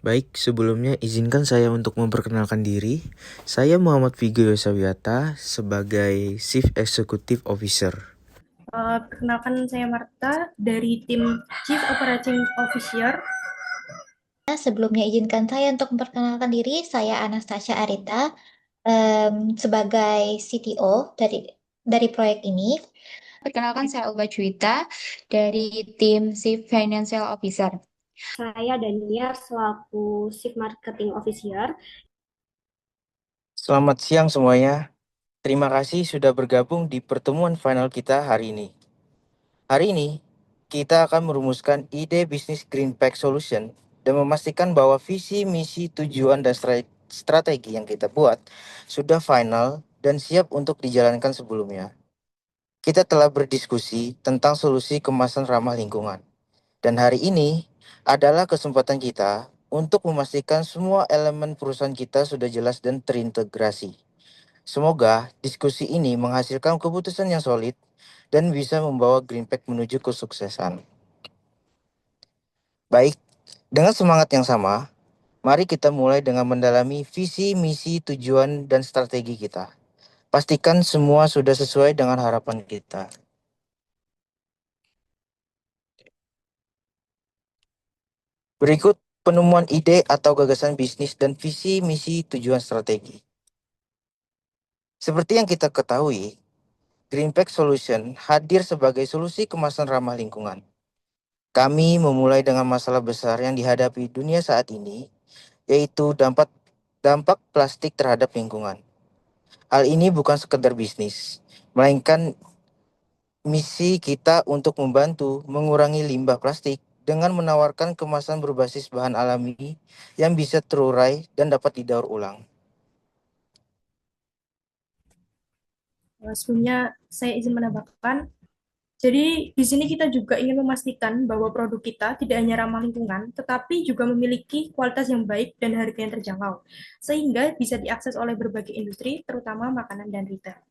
Baik, sebelumnya izinkan saya untuk memperkenalkan diri. Saya Muhammad Vigo Yosawiata sebagai Chief Executive Officer. Perkenalkan saya Marta dari tim Chief Operating Officer. Sebelumnya izinkan saya untuk memperkenalkan diri, saya Anastasia Arita sebagai CTO dari proyek ini. Perkenalkan, saya Olga Cuita dari tim Chief Financial Officer. Saya Daniar selaku Chief Marketing Officer. Selamat siang semuanya. Terima kasih sudah bergabung di pertemuan final kita hari ini. Hari ini, kita akan merumuskan ide bisnis Green Pack Solution dan memastikan bahwa visi, misi, tujuan, dan strategi yang kita buat sudah final dan siap untuk dijalankan sebelumnya. Kita telah berdiskusi tentang solusi kemasan ramah lingkungan. Dan hari ini adalah kesempatan kita untuk memastikan semua elemen perusahaan kita sudah jelas dan terintegrasi. Semoga diskusi ini menghasilkan keputusan yang solid dan bisa membawa Greenpack menuju kesuksesan. Baik, dengan semangat yang sama, mari kita mulai dengan mendalami visi, misi, tujuan, dan strategi kita. Pastikan semua sudah sesuai dengan harapan kita. Berikut penemuan ide atau gagasan bisnis dan visi, misi, tujuan strategi. Seperti yang kita ketahui, Greenpack Solution hadir sebagai solusi kemasan ramah lingkungan. Kami memulai dengan masalah besar yang dihadapi dunia saat ini, yaitu dampak plastik terhadap lingkungan. Hal ini bukan sekedar bisnis, melainkan misi kita untuk membantu mengurangi limbah plastik dengan menawarkan kemasan berbasis bahan alami yang bisa terurai dan dapat didaur ulang. Sebelumnya saya izin menambahkan, jadi di sini kita juga ingin memastikan bahwa produk kita tidak hanya ramah lingkungan, tetapi juga memiliki kualitas yang baik dan harga yang terjangkau, sehingga bisa diakses oleh berbagai industri, terutama makanan dan retail.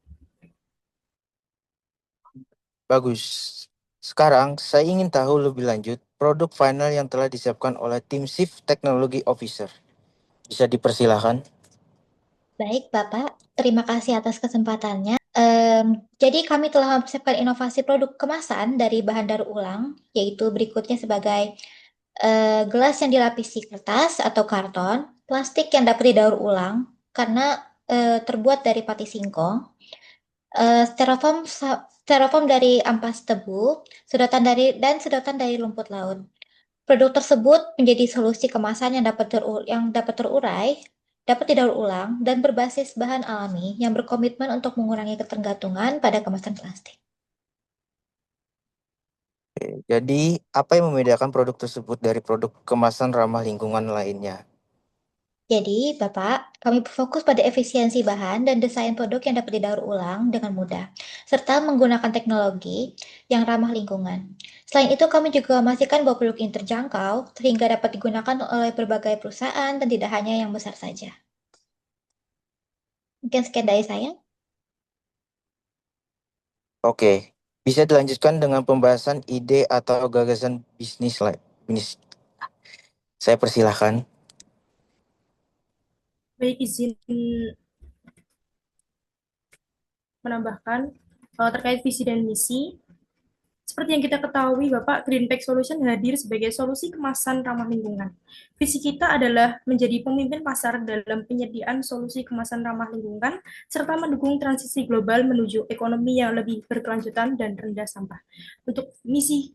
Bagus. Sekarang saya ingin tahu lebih lanjut produk final yang telah disiapkan oleh tim Chief Technology Officer. Bisa dipersilahkan? Baik, Bapak. Terima kasih atas kesempatannya. Jadi kami telah mempersiapkan inovasi produk kemasan dari bahan daur ulang, yaitu berikutnya sebagai gelas yang dilapisi kertas atau karton, plastik yang dapat didaur ulang karena terbuat dari pati singkong, styrofoam dari ampas tebu, sedotan dari lumpur laut. Produk tersebut menjadi solusi kemasan yang dapat terurai, dapat didaur ulang, dan berbasis bahan alami yang berkomitmen untuk mengurangi ketergantungan pada kemasan plastik. Jadi, apa yang membedakan produk tersebut dari produk kemasan ramah lingkungan lainnya? Jadi, Bapak, kami berfokus pada efisiensi bahan dan desain produk yang dapat didaur ulang dengan mudah, serta menggunakan teknologi yang ramah lingkungan. Selain itu, kami juga memastikan bahwa produk ini terjangkau, sehingga dapat digunakan oleh berbagai perusahaan dan tidak hanya yang besar saja. Mungkin sekian dari saya. Oke, bisa dilanjutkan dengan pembahasan ide atau gagasan bisnis lain. Saya persilahkan. Baik, izin menambahkan terkait visi dan misi. Seperti yang kita ketahui, Bapak, Green Pack Solution hadir sebagai solusi kemasan ramah lingkungan. Visi kita adalah menjadi pemimpin pasar dalam penyediaan solusi kemasan ramah lingkungan, serta mendukung transisi global menuju ekonomi yang lebih berkelanjutan dan rendah sampah. Untuk misi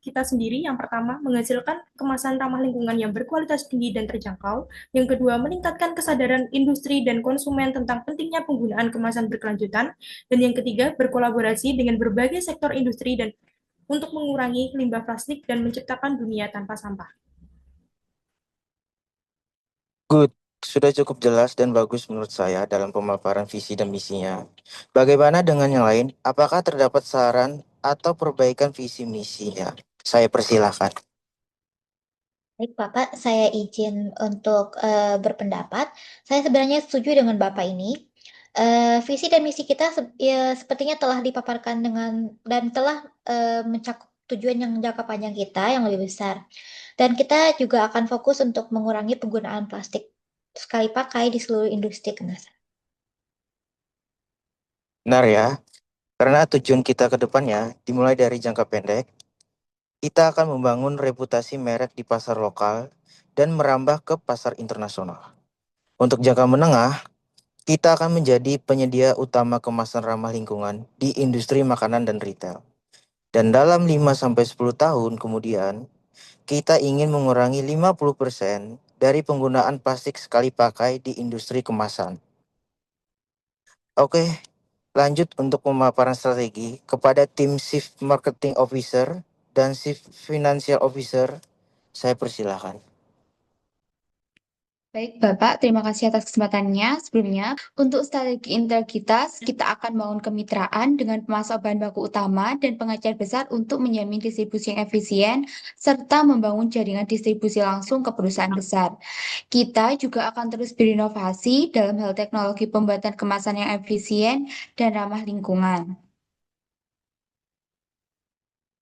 kita sendiri, yang pertama, menghasilkan kemasan ramah lingkungan yang berkualitas tinggi dan terjangkau. Yang kedua, meningkatkan kesadaran industri dan konsumen tentang pentingnya penggunaan kemasan berkelanjutan. Dan yang ketiga, berkolaborasi dengan berbagai sektor industri dan untuk mengurangi limbah plastik dan menciptakan dunia tanpa sampah. Good, sudah cukup jelas dan bagus menurut saya dalam pemaparan visi dan misinya. Bagaimana dengan yang lain? Apakah terdapat saran atau perbaikan visi misinya? Saya persilahkan. Baik, Bapak, saya izin untuk berpendapat. Saya sebenarnya setuju dengan Bapak ini. Visi dan misi kita sepertinya telah dipaparkan dan telah mencakup tujuan yang jangka panjang kita yang lebih besar. Dan kita juga akan fokus untuk mengurangi penggunaan plastik sekali pakai di seluruh industri kemasan. Benar ya, karena tujuan kita ke depannya dimulai dari jangka pendek, kita akan membangun reputasi merek di pasar lokal dan merambah ke pasar internasional. Untuk jangka menengah, kita akan menjadi penyedia utama kemasan ramah lingkungan di industri makanan dan retail. Dan dalam 5-10 tahun kemudian, kita ingin mengurangi 50% dari penggunaan plastik sekali pakai di industri kemasan. Oke, lanjut untuk pemaparan strategi kepada tim Chief Marketing Officer dan Chief Financial Officer. Saya persilahkan. Baik, Bapak, terima kasih atas kesempatannya. Sebelumnya, untuk strategi integritas, kita akan bangun kemitraan dengan pemasok bahan baku utama dan pengecer besar untuk menjamin distribusi yang efisien, serta membangun jaringan distribusi langsung ke perusahaan besar. Kita juga akan terus berinovasi dalam hal teknologi pembuatan kemasan yang efisien dan ramah lingkungan.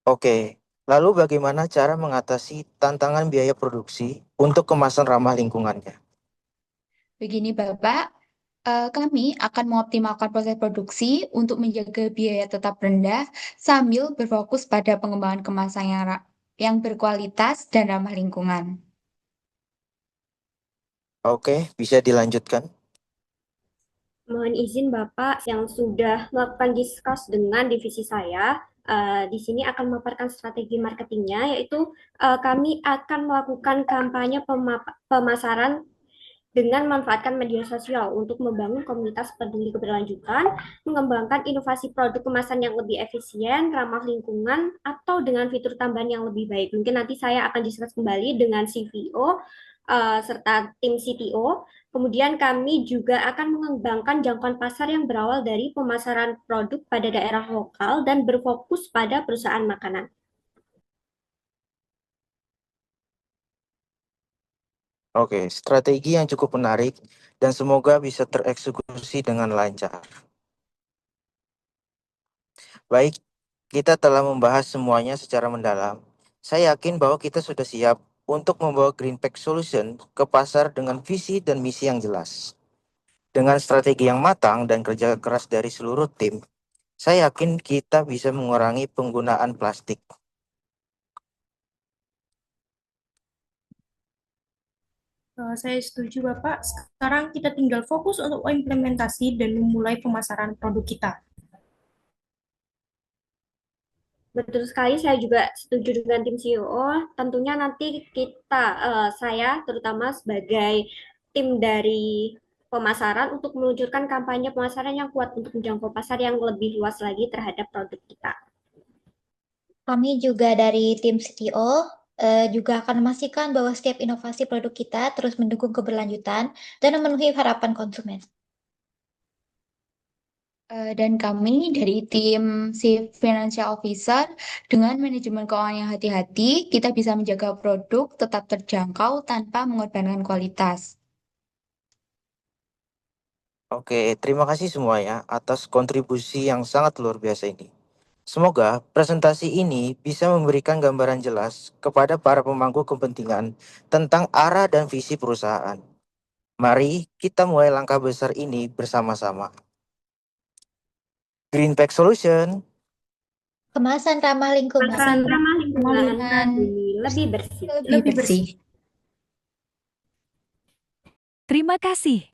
Oke, lalu bagaimana cara mengatasi tantangan biaya produksi untuk kemasan ramah lingkungannya? Begini, Bapak, kami akan mengoptimalkan proses produksi untuk menjaga biaya tetap rendah sambil berfokus pada pengembangan kemasan yang berkualitas dan ramah lingkungan. Oke, bisa dilanjutkan. Mohon izin Bapak yang sudah melakukan diskus dengan divisi saya. Di sini akan memaparkan strategi marketingnya, yaitu kami akan melakukan kampanye pemasaran dengan memanfaatkan media sosial untuk membangun komunitas peduli keberlanjutan, mengembangkan inovasi produk kemasan yang lebih efisien, ramah lingkungan, atau dengan fitur tambahan yang lebih baik. Mungkin nanti saya akan diskus kembali dengan CVO serta tim CTO. Kemudian kami juga akan mengembangkan jangkauan pasar yang berawal dari pemasaran produk pada daerah lokal dan berfokus pada perusahaan makanan. Oke, strategi yang cukup menarik dan semoga bisa tereksekusi dengan lancar. Baik, kita telah membahas semuanya secara mendalam. Saya yakin bahwa kita sudah siap untuk membawa Greenpack Solution ke pasar dengan visi dan misi yang jelas. Dengan strategi yang matang dan kerja keras dari seluruh tim, saya yakin kita bisa mengurangi penggunaan plastik. Saya setuju Bapak. Sekarang kita tinggal fokus untuk implementasi dan memulai pemasaran produk kita. Betul sekali, saya juga setuju dengan tim CEO. Tentunya nanti saya terutama sebagai tim dari pemasaran untuk meluncurkan kampanye pemasaran yang kuat untuk menjangkau pasar yang lebih luas lagi terhadap produk kita. Kami juga dari tim CTO juga akan memastikan bahwa setiap inovasi produk kita terus mendukung keberlanjutan dan memenuhi harapan konsumen. Dan kami dari tim Chief Financial Officer dengan manajemen keuangan yang hati-hati, kita bisa menjaga produk tetap terjangkau tanpa mengorbankan kualitas. Oke, terima kasih semuanya atas kontribusi yang sangat luar biasa ini. Semoga presentasi ini bisa memberikan gambaran jelas kepada para pemangku kepentingan tentang arah dan visi perusahaan. Mari kita mulai langkah besar ini bersama-sama. Greenpack Solution. Kemasan ramah lingkungan. Kemasan ramah lingkungan, lingkungan bumi lebih bersih. lebih bersih. Terima kasih.